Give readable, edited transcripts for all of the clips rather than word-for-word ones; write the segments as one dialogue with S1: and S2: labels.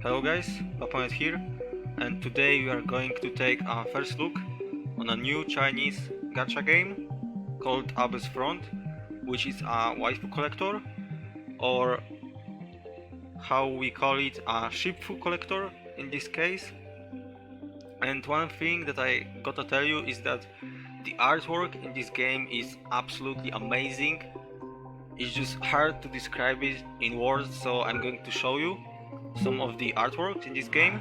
S1: Hello guys, Opponent here, and today we are going to take our first look on a new Chinese gacha game called Abyss Front, which is a waifu collector, or how we call it, a shipfus collector in this case. And one thing that I gotta tell you is that the artwork in this game is absolutely amazing. It's just hard to describe it in words, so I'm going to show you some of the artwork in this game.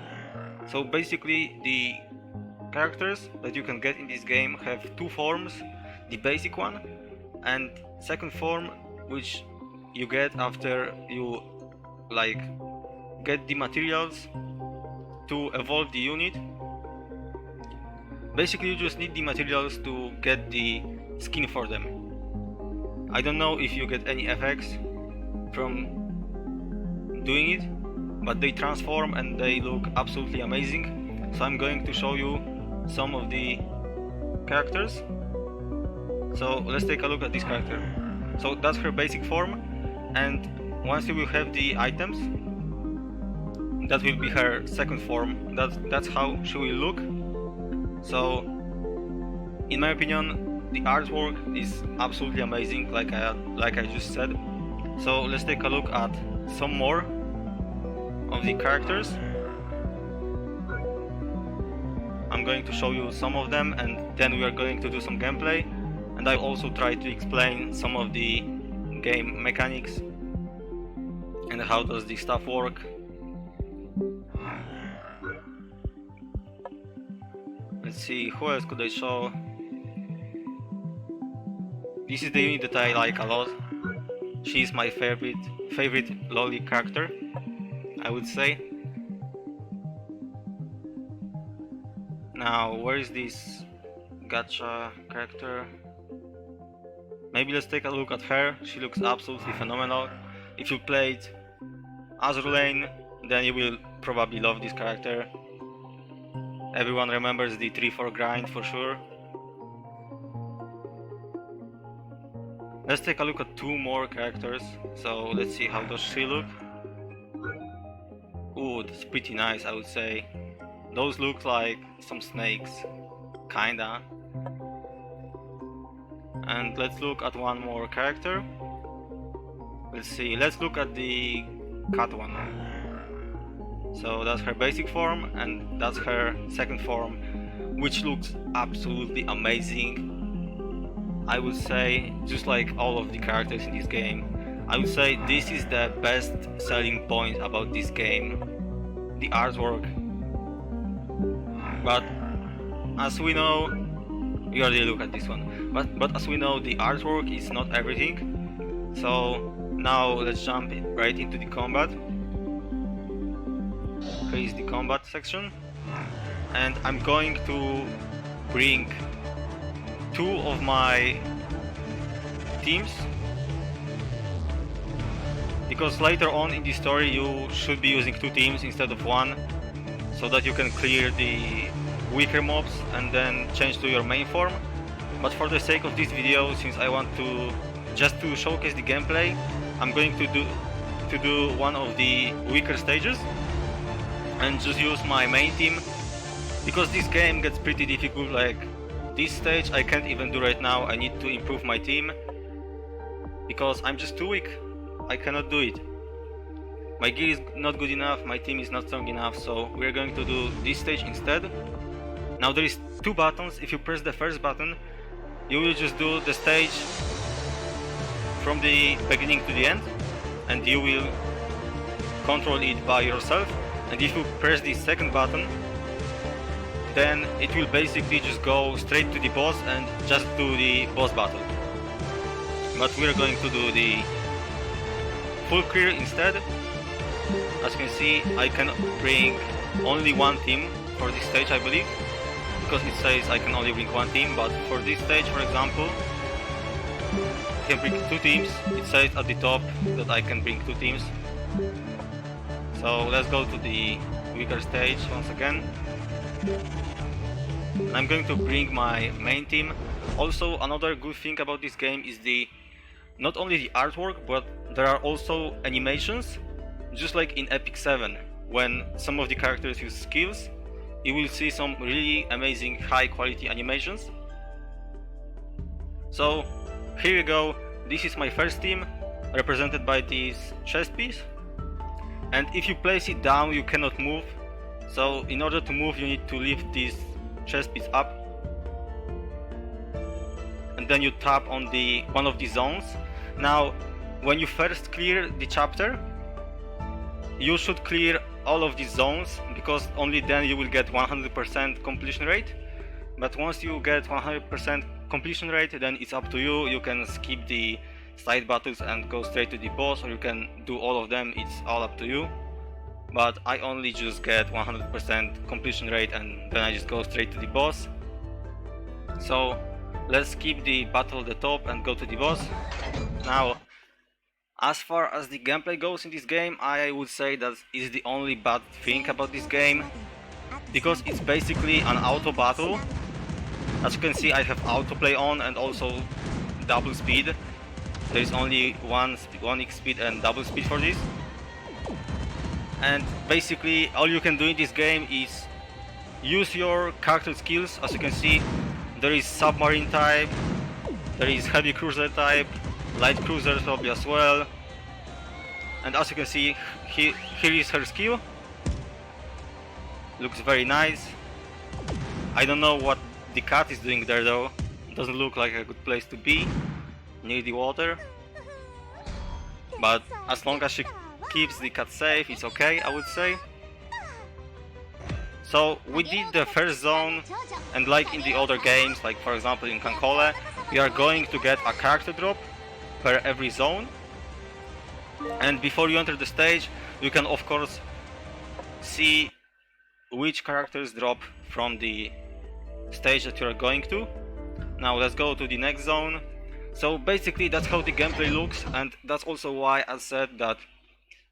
S1: So basically the characters that you can get in this game have two forms: the basic one and second form, which you get after you get the materials to evolve the unit. Basically you just need the materials to get the skin for them. I don't know if you get any effects from doing it, but they transform and they look absolutely amazing. So I'm going to show you some of the characters. So let's take a look at this character. So that's her basic form, and once you will have the items, that will be her second form. That's how she will look. So in my opinion, the artwork is absolutely amazing, like I just said. So let's take a look at some more of the characters. I'm going to show you some of them, and then we are going to do some gameplay, and I'll also try to explain some of the game mechanics and how does the stuff work. Let's see, who else could I show? This is the unit that I like a lot. She is my favorite loli character, I would say. Now, where is this gacha character? Maybe let's take a look at her. She looks absolutely phenomenal. If you played Azur Lane, then you will probably love this character. Everyone remembers the 3-4 grind for sure. Let's take a look at two more characters. So let's see, how does she look? Ooh, that's pretty nice, I would say. Those look like some snakes, kinda. And let's look at one more character. Let's see, let's look at the cat one. So that's her basic form, and that's her second form, which looks absolutely amazing. I would say, just like all of the characters in this game, I would say this is the best selling point about this game, the artwork. But as we know, we already look at this one, but as we know, the artwork is not everything. So now let's jump right into the combat. Here is the combat section, and I'm going to bring two of my teams, because later on in the story you should be using two teams instead of one, so that you can clear the weaker mobs and then change to your main form. But for the sake of this video, since I want to just to showcase the gameplay, I'm going to do one of the weaker stages and just use my main team, because this game gets pretty difficult. Like this stage I can't even do right now. I need to improve my team because I'm just too weak. I cannot do it. My gear is not good enough, my team is not strong enough, so we're going to do this stage instead. Now there is two buttons. If you press the first button, you will just do the stage from the beginning to the end, and you will control it by yourself. And if you press the second button, then it will basically just go straight to the boss and just do the boss battle. But we're going to do the full clear instead. As you can see, I can bring only one team for this stage, I believe, because it says I can only bring one team. But for this stage, for example, I can bring two teams. It says at the top that I can bring two teams. So let's go to the weaker stage once again. I'm going to bring my main team. Also, another good thing about this game is not only the artwork, but there are also animations, just like in Epic 7. when some of the characters use skills, you will see some really amazing high quality animations. So here you go, this is my first team, represented by this chess piece, and if you place it down you cannot move, so in order to move you need to lift this chess piece up, and then you tap on one of the zones. Now when you first clear the chapter, you should clear all of these zones, because only then you will get 100% completion rate. But once you get 100% completion rate, then it's up to you. You can skip the side battles and go straight to the boss, or you can do all of them, it's all up to you. But I only just get 100% completion rate and then I just go straight to the boss. So let's skip the battle at the top and go to the boss. Now, as far as the gameplay goes in this game, I would say that is the only bad thing about this game, because it's basically an auto battle. As you can see, I have autoplay on and also double speed. There is only one X speed and double speed for this. And basically all you can do in this game is use your character skills. As you can see, there is submarine type, there is heavy cruiser type, light cruiser probably as well. And as you can see, here is her skill. Looks very nice. I don't know what the cat is doing there though. Doesn't look like a good place to be, near the water. But as long as she keeps the cat safe, it's okay, I would say. So we did the first zone, and like in the other games, like for example in Kankole, we are going to get a character drop per every zone. And before you enter the stage, you can of course see which characters drop from the stage that you are going to. Now let's go to the next zone. So basically that's how the gameplay looks, and that's also why I said that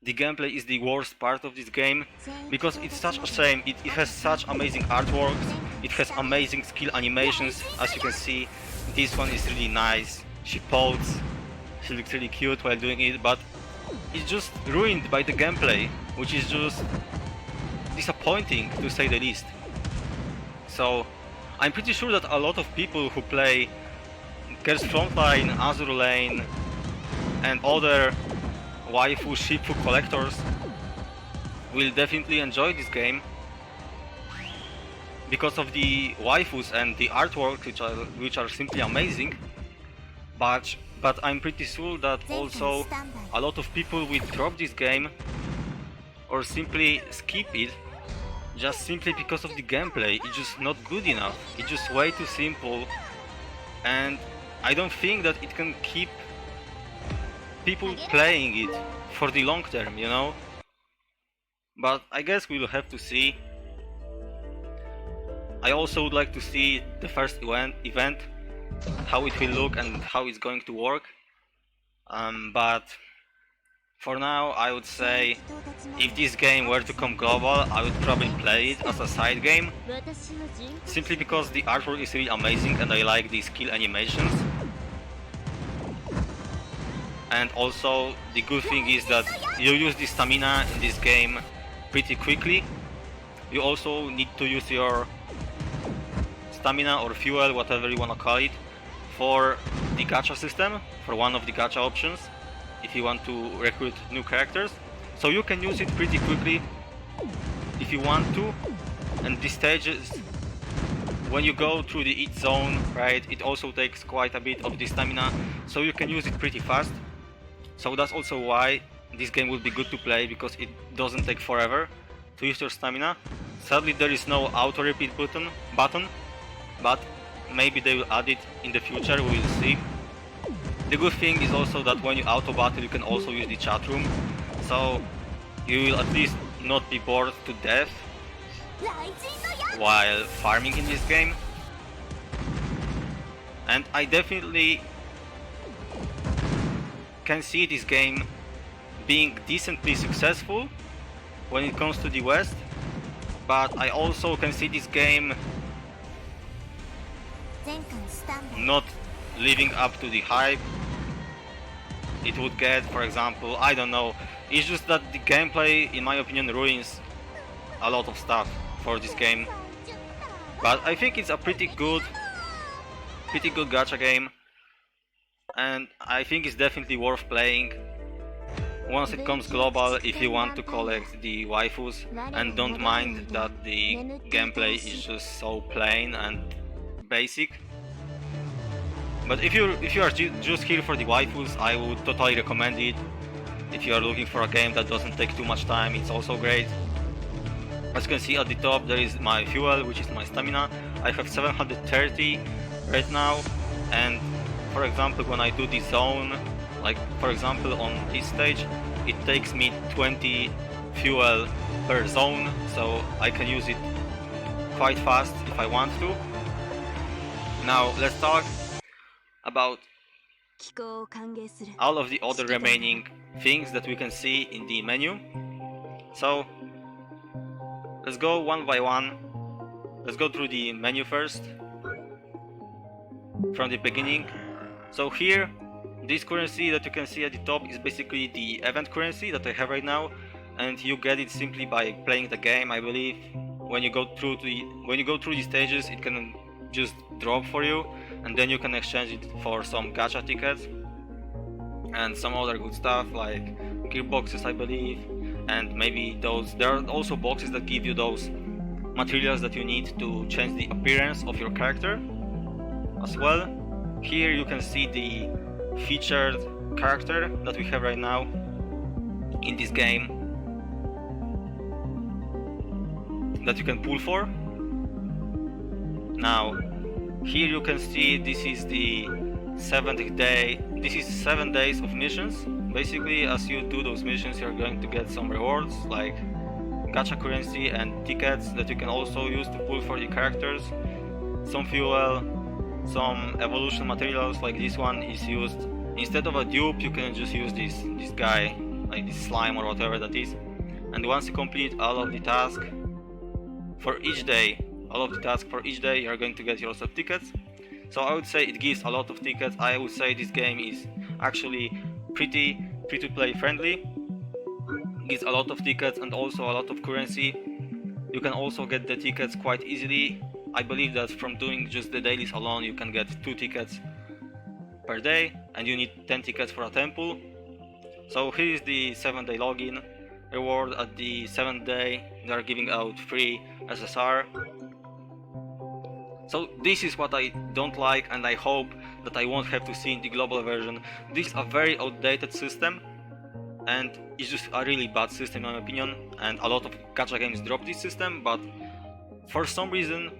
S1: the gameplay is the worst part of this game, because it's such a shame. It has such amazing artworks, it has amazing skill animations. As you can see, this one is really nice. She poses, she looks really cute while doing it, but it's just ruined by the gameplay, which is just disappointing to say the least. So I'm pretty sure that a lot of people who play Curse Frontline, Azure Lane and other waifu shipfu collectors will definitely enjoy this game because of the waifus and the artwork, which are simply amazing. But I'm pretty sure that also a lot of people will drop this game or simply skip it just simply because of the gameplay. It's just not good enough. It's just way too simple, and I don't think that it can keep people playing it for the long term, you know? But I guess we'll have to see. I also would like to see the first event, how it will look and how it's going to work. But for now I would say if this game were to come global, I would probably play it as a side game, simply because the artwork is really amazing and I like the skill animations. And also the good thing is that you use the stamina in this game pretty quickly. You also need to use your stamina or fuel, whatever you wanna call it, for the gacha system, for one of the gacha options, if you want to recruit new characters. So you can use it pretty quickly if you want to. And the stages, when you go through the each zone, right, it also takes quite a bit of the stamina, so you can use it pretty fast. So that's also why this game would be good to play, because it doesn't take forever to use your stamina. Sadly there is no auto repeat button, but maybe they will add it in the future, we will see. The good thing is also that when you auto battle you can also use the chat room, so you will at least not be bored to death while farming in this game. And I definitely can see this game being decently successful when it comes to the West, but I also can see this game not living up to the hype it would get. For example, I don't know, it's just that the gameplay in my opinion ruins a lot of stuff for this game, but I think it's a pretty good gacha game, and I think it's definitely worth playing once it comes global if you want to collect the waifus and don't mind that the gameplay is just so plain and basic. But if you are just here for the waifus, I would totally recommend it. If you are looking for a game that doesn't take too much time, it's also great. As you can see at the top, there is my fuel, which is my stamina. I have 730 right now, and for example, when I do the zone, like for example on this stage, it takes me 20 fuel per zone, so I can use it quite fast if I want to. Now let's talk about all of the other remaining things that we can see in the menu. So let's go one by one. Let's go through the menu first from the beginning. So here, this currency that you can see at the top is basically the event currency that I have right now, and you get it simply by playing the game, I believe. When you go through the stages, it can just drop for you, and then you can exchange it for some gacha tickets and some other good stuff like gearboxes, I believe, and maybe those. There are also boxes that give you those materials that you need to change the appearance of your character as well. Here you can see the featured character that we have right now in this game that you can pull for. Now here you can see this is the 7th day. This is 7 days of missions. Basically, as you do those missions, you're going to get some rewards like gacha currency and tickets that you can also use to pull for the characters, some fuel, some evolution materials. Like this one is used instead of a dupe, you can just use this guy, like this slime or whatever that is. And once you complete all of the tasks for each day, you're going to get yourself tickets. So I would say it gives a lot of tickets. I would say this game is actually pretty free-to-play friendly. It gives a lot of tickets and also a lot of currency. You can also get the tickets quite easily. I believe that from doing just the dailies alone, you can get 2 tickets per day, and you need 10 tickets for a temple. So here is the 7-day login reward. At the 7th day, they are giving out free SSR. So this is what I don't like, and I hope that I won't have to see in the global version. This is a very outdated system, and it's just a really bad system in my opinion, and a lot of gacha games drop this system, but for some reason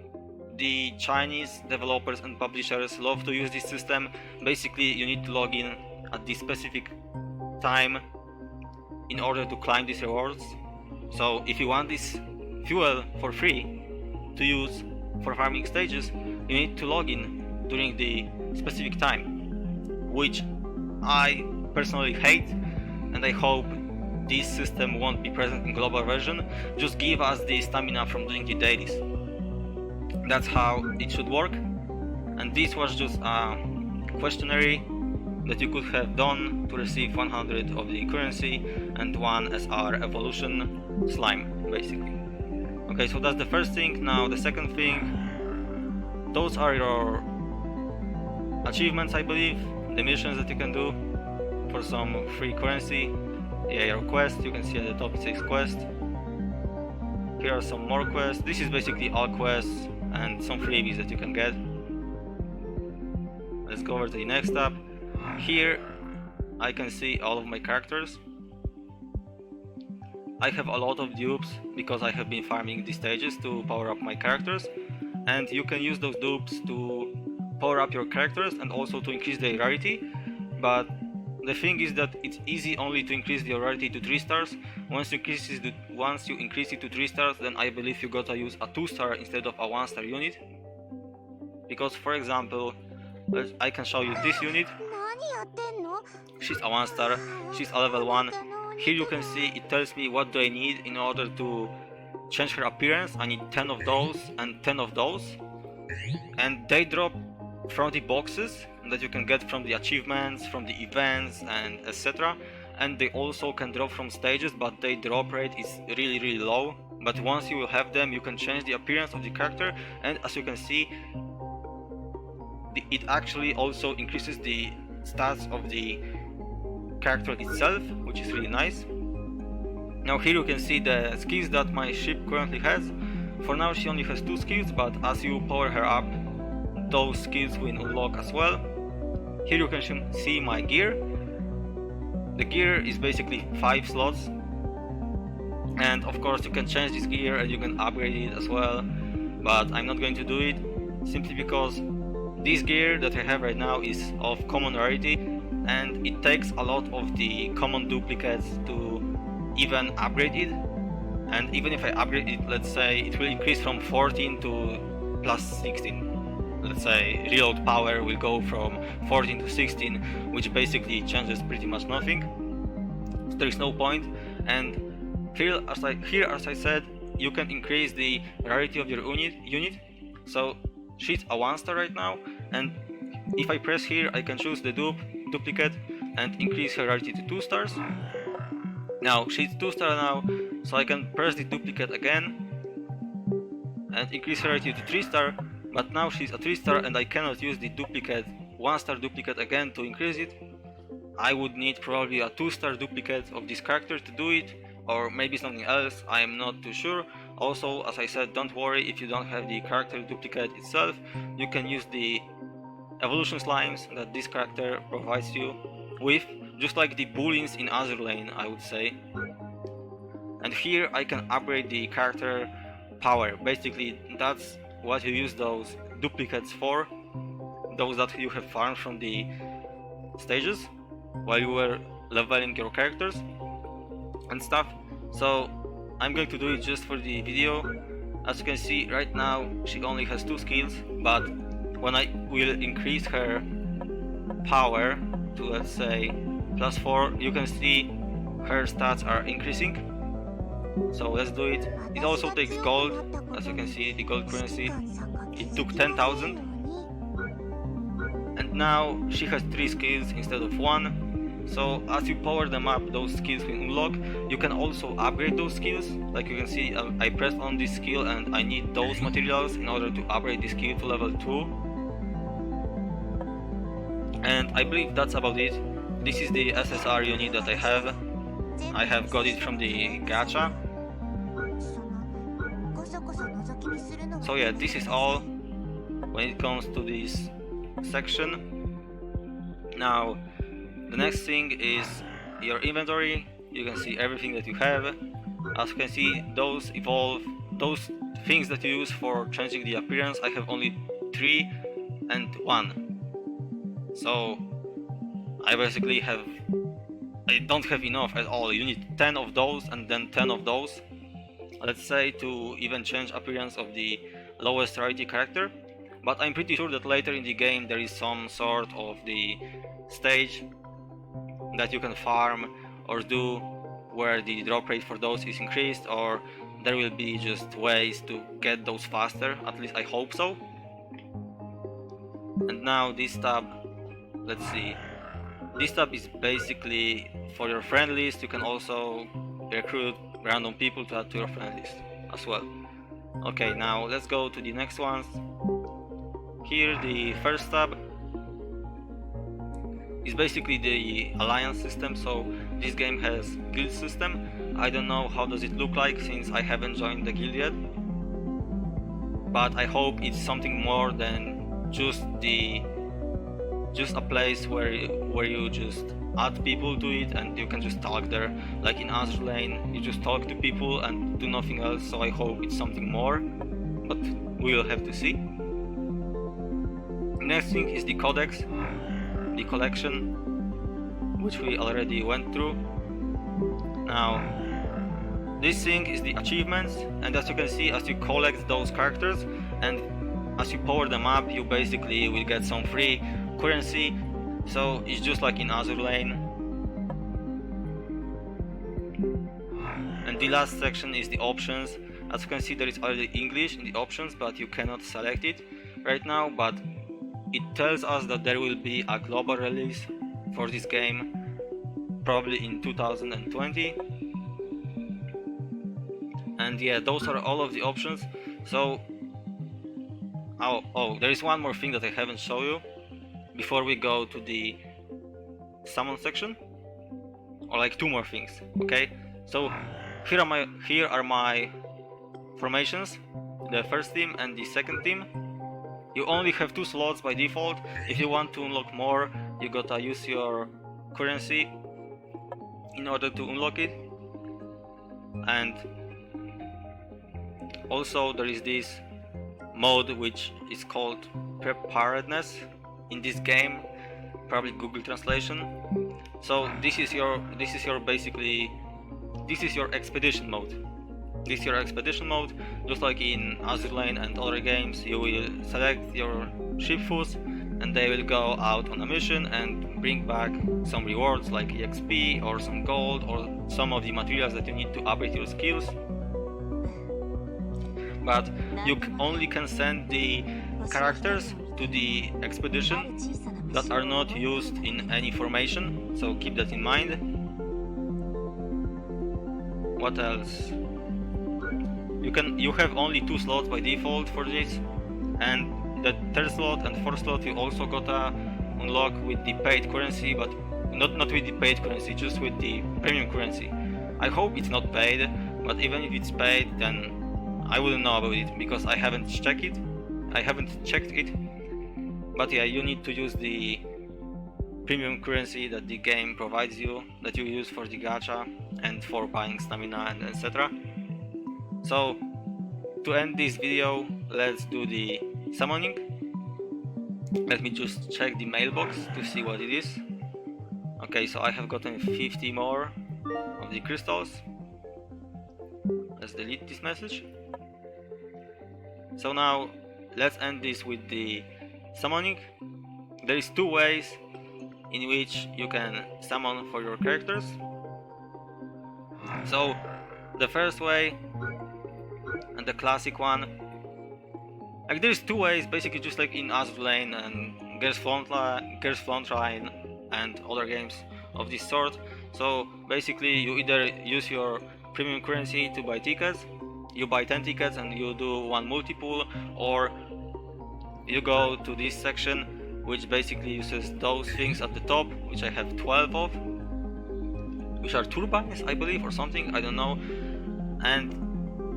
S1: the Chinese developers and publishers love to use this system. Basically, you need to log in at this specific time in order to claim these rewards. So if you want this fuel for free to use for farming stages, you need to log in during the specific time, which I personally hate, and I hope this system won't be present in global version. Just give us the stamina from doing the dailies. That's how it should work. And this was just a questionnaire that you could have done to receive 100 of the currency and 1 SR evolution slime, basically. Okay, so that's the first thing. Now the second thing, those are your achievements, I believe, the missions that you can do for some free currency. Yeah, your quest, you can see at the top it says quest. Here are some more quests. This is basically all quests and some freebies that you can get. Let's go over to the next tab. Here I can see all of my characters. I have a lot of dupes because I have been farming these stages to power up my characters, and you can use those dupes to power up your characters and also to increase their rarity. But the thing is that it's easy only to increase the rarity to 3 stars. Once you increase it to 3 stars, then I believe you gotta use a 2-star instead of a 1-star unit. Because for example, I can show you this unit. She's a 1-star, she's a level 1. Here you can see it tells me what do I need in order to change her appearance. I need 10 of those and 10 of those, and they drop from the boxes that you can get from the achievements, from the events, and etc. And they also can drop from stages, but their drop rate is really low. but once you will have them, you can change the appearance of the character, and as you can see, it actually also increases the stats of the character itself, which is really nice. Now here you can see the skills that my ship currently has. For now she only has 2 skills, but as you power her up, those skills will unlock as well. Here you can see my gear. The gear is basically 5 slots, and of course you can change this gear and you can upgrade it as well, but I'm not going to do it simply because this gear that I have right now is of common rarity, and it takes a lot of the common duplicates to even upgrade it. And even if I upgrade it, let's say it will increase from 14 to plus 16. Let's say reload power will go from 14 to 16, which basically changes pretty much nothing. So there is no point. And here, as I said, you can increase the rarity of your unit. So she's a 1-star right now, and if I press here, I can choose the duplicate and increase her rarity to 2 stars. Now she's 2-star now, so I can press the duplicate again and increase her rarity to 3-star, but now she's a 3-star and I cannot use the duplicate 1-star duplicate again to increase it. I would need probably a 2-star duplicate of this character to do it, or maybe something else, I am not too sure. Also, as I said, don't worry if you don't have the character duplicate itself, you can use the evolution slimes that this character provides you with, just like the booleans in Azur Lane, I would say. And here I can upgrade the character power. Basically that's what you use those duplicates for, those that you have farmed from the stages while you were leveling your characters and stuff. So I'm going to do it just for the video. As you can see right now she only has 2 skills, but when I will increase her power to, let's say, plus 4, you can see her stats are increasing. So let's do it. It also takes gold, as you can see, the gold currency. It took 10,000. And now she has 3 skills instead of 1. So as you power them up, those skills will unlock. You can also upgrade those skills. Like you can see, I pressed on this skill and I need those materials in order to upgrade the skill to level 2. And I believe that's about it. This is the SSR unit that I have. I have got it from the Gacha. So yeah, this is all when it comes to this section. Now the next thing is your inventory. You can see everything that you have. As you can see, those those things that you use for changing the appearance, I have only 3 and 1. So I basically I don't have enough at all. You need 10 of those and then 10 of those, let's say, to even change appearance of the lowest rarity character. But I'm pretty sure that later in the game there is some sort of the stage that you can farm or do where the drop rate for those is increased, or there will be just ways to get those faster. At least I hope so. And now this tab, let's see, this tab is basically for your friend list. You can also recruit random people to add to your friend list as well. Okay, now let's go to the next ones. Here the first tab is basically the alliance system. So this game has guild system. I don't know how does it look like since I haven't joined the guild yet, but I hope it's something more than just a place where you just add people to it and you can just talk there. Like in Azur Lane, you just talk to people and do nothing else. So I hope it's something more, but we will have to see. Next thing is the codex, the collection, which we already went through. Now this thing is the achievements, and as you can see, as you collect those characters and as you power them up, you basically will get some free currency. So it's just like in Azur Lane. And the last section is the options. As you can see, there is already English in the options, but you cannot select it right now. But it tells us that there will be a global release for this game, probably in 2020. And yeah, those are all of the options. So oh, there is one more thing that I haven't shown you before we go to the summon section, or like two more things. Okay, so here are my formations, the first team and the second team. You only have 2 slots by default. If you want to unlock more, you gotta use your currency in order to unlock it. And also there is this mode which is called preparedness in this game, probably Google translation. So this is your expedition mode. This is your expedition mode, just like in Azur Lane and other games. You will select your shipfus and they will go out on a mission and bring back some rewards like EXP or some gold or some of the materials that you need to upgrade your skills. But you only can send the characters to the expedition that are not used in any formation, so keep that in mind. What else? You have only 2 slots by default for this, and the 3rd slot and 4th slot you also gotta unlock with the paid currency, but not with the paid currency, just with the premium currency. I hope it's not paid, but even if it's paid, then I wouldn't know about it because I haven't checked it. But yeah, you need to use the premium currency that the game provides you, that you use for the gacha and for buying stamina and etc. So to end this video, let's do the summoning. Let me just check the mailbox to see what it is. Okay, so I have gotten 50 more of the crystals. Let's delete this message. So now let's end this with the summoning. There is 2 ways in which you can summon for your characters. So the first way and the classic one, like there's 2 ways basically, just like in Azur Lane and Gears Frontline and other games of this sort. So basically you either use your premium currency to buy tickets, you buy 10 tickets and you do 1 multiple, or you go to this section which basically uses those things at the top, which I have 12 of, which are turbines I believe or something, I don't know. And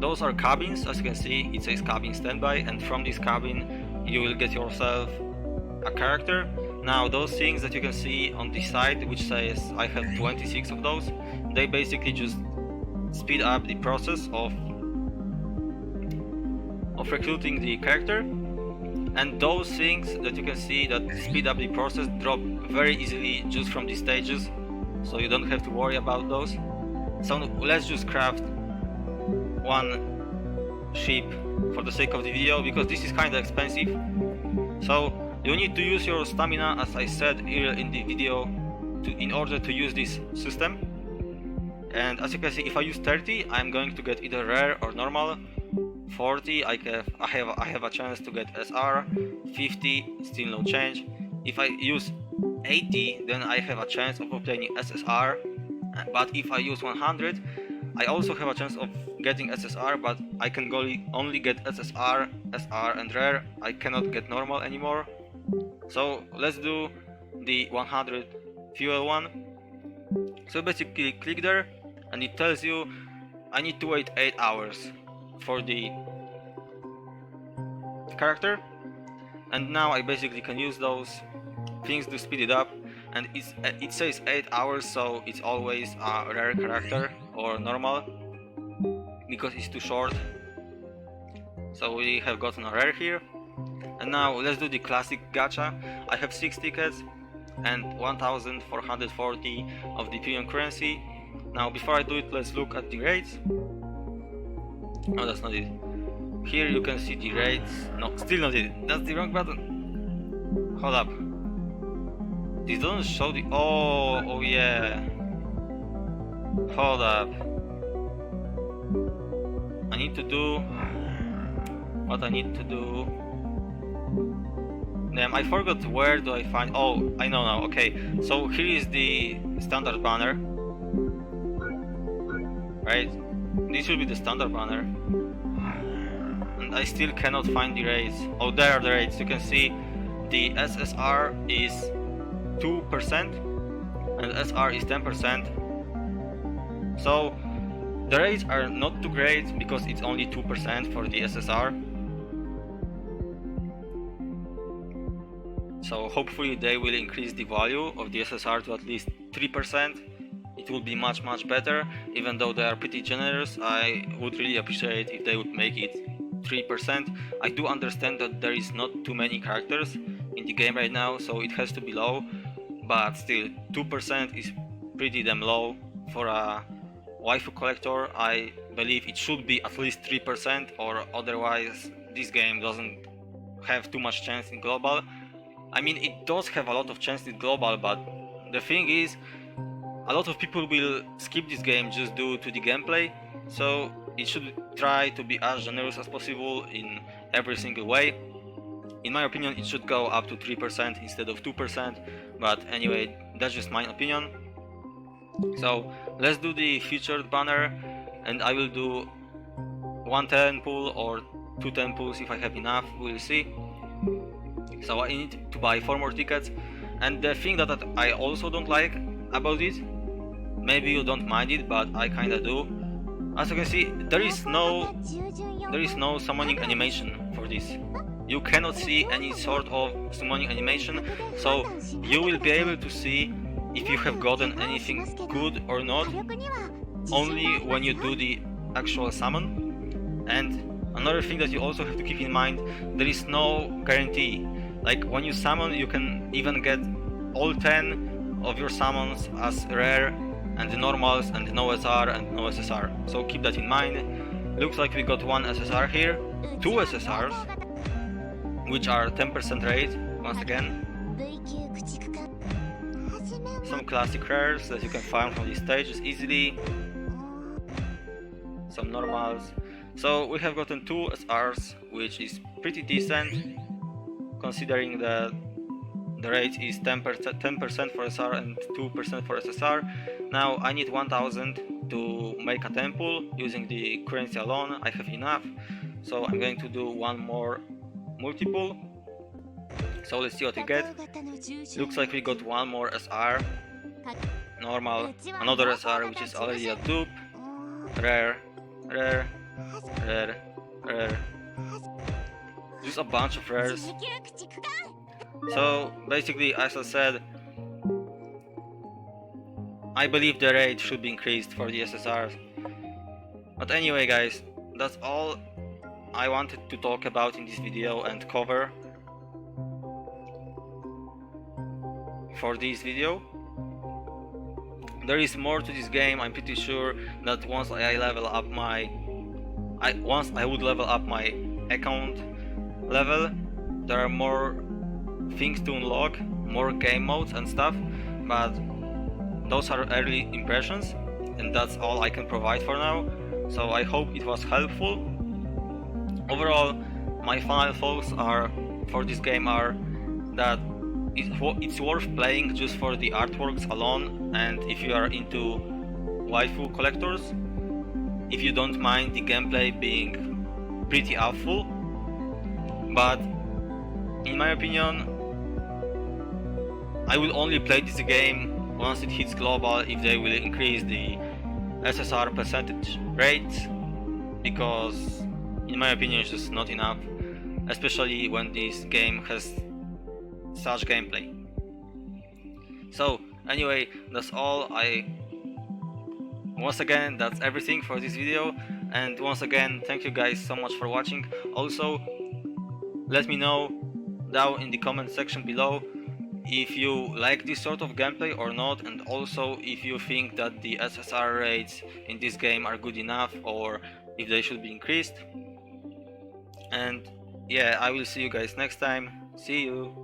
S1: those are cabins. As you can see, it says cabin standby, and from this cabin you will get yourself a character. Now those things that you can see on the side which says I have 26 of those, they basically just speed up the process of recruiting the character. And those things that you can see that speed up the process drop very easily just from the stages, so you don't have to worry about those. So let's just craft 1 ship for the sake of the video, because this is kinda expensive. So you need to use your stamina, as I said earlier in the video, in order to use this system. And as you can see, if I use 30, I'm going to get either rare or normal. 40, I have a chance to get SR. 50, still no change. If I use 80, then I have a chance of obtaining SSR. But if I use 100, I also have a chance of getting SSR, but I can only get SSR, SR and rare. I cannot get normal anymore. So let's do the 100 fuel one. So basically click there and it tells you I need to wait 8 hours for the character, and now I basically can use those things to speed it up. And it says 8 hours, so it's always a rare character or normal, because it's too short. So we have gotten a rare here. And now let's do the classic gacha. I have 6 tickets and 1440 of the premium currency. Now before I do it, let's look at the rates. No, that's not it. Here you can see the rates. No, still not it. That's the wrong button. Hold up. This doesn't show the... Oh yeah. Hold up. I need to do... What I need to do... Damn, I forgot where do I find... Oh, I know now. Okay, so here is the standard banner. Right? this will be the standard banner. And I still cannot find the rates. Oh, there are the rates. You can see the SSR is 2% and SR is 10%. So the rates are not too great because it's only 2% for the SSR. So hopefully they will increase the value of the SSR to at least 3%. It would be much better. Even though they are pretty generous, I would really appreciate if they would make it 3%. I do understand that there is not too many characters in the game right now, so it has to be low, but still 2% is pretty damn low for a waifu collector. I believe it should be at least 3%, or otherwise this game doesn't have too much chance in global. I mean, it does have a lot of chance in global, but the thing is, a lot of people will skip this game just due to the gameplay, so it should try to be as generous as possible in every single way. In my opinion, it should go up to 3% instead of 2%, but anyway, that's just my opinion. So let's do the featured banner, and I will do 1 talent pool or 2 talent pools if I have enough, we'll see. So I need to buy 4 more tickets, and the thing that I also don't like about it, maybe you don't mind it, but I kinda do. As you can see, there is no summoning animation for this. You cannot see any sort of summoning animation, so you will be able to see if you have gotten anything good or not only when you do the actual summon. And another thing that you also have to keep in mind, there is no guarantee. Like when you summon, you can even get all 10 of your summons as rare, and the normals, and no SR and no SSR. So keep that in mind. Looks like we got 1 SSR here, 2 SSRs, which are 10% rate once again. Some classic rares that you can find from these stages easily. Some normals. So we have gotten 2 SRs, which is pretty decent, considering that the rate is 10% for SR and 2% for SSR. Now I need 1000 to make a temple using the currency alone. I have enough, so I'm going to do 1 more multiple. So let's see what we get. Looks like we got 1 more SR, normal, another SR which is already a dupe, rare, rare, rare, rare. Just a bunch of rares. So basically, as I said, I believe the rate should be increased for the SSRs. But anyway guys, that's all I wanted to talk about in this video and cover for this video. There is more to this game. I'm pretty sure that once I level up once I would level up my account level, there are more things to unlock, more game modes and stuff, but those are early impressions, and that's all I can provide for now. So I hope it was helpful. Overall, my final thoughts for this game are that it's worth playing just for the artworks alone, and if you are into waifu collectors, if you don't mind the gameplay being pretty awful. But in my opinion, I will only play this game once it hits global if they will increase the SSR percentage rate, because in my opinion it's just not enough, especially when this game has such gameplay. So anyway, that's all. Once again, that's everything for this video, and once again, thank you guys so much for watching. Also, let me know down in the comment section below if you like this sort of gameplay or not, and also if you think that the SSR rates in this game are good enough or if they should be increased. And yeah, I will see you guys next time. See you.